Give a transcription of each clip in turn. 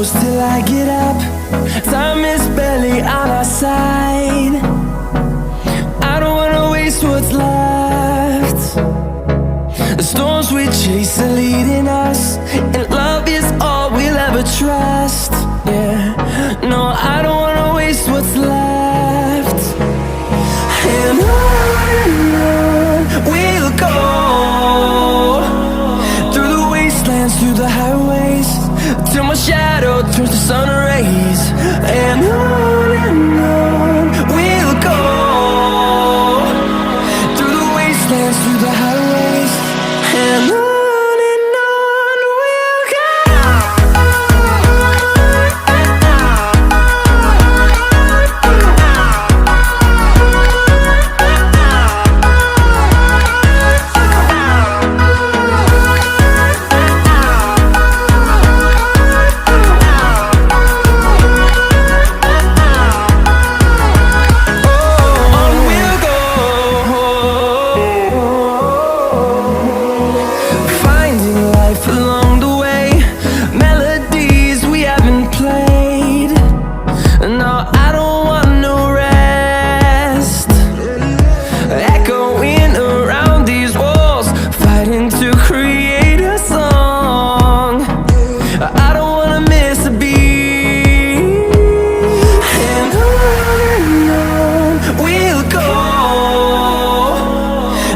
close till I get up. Time is barely on our side. I don't wanna waste what's left. The storms we chase are leading us, and love is all we'll ever trust. Yeah, no, I don't wanna waste what's left. And on we'll go, through the wastelands, through the highways, till my shadow turns to sun rays. And on we'll go, through the wastelands, through the highways, and on we'll go. Along the way, melodies we haven't played. No, I don't want no rest. Echoing around these walls, fighting to create a song. I don't wanna miss a beat. And on we'll go,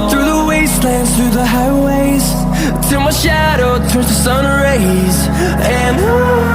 through the wastelands, through the highways, till my shadow turns to sun rays. And on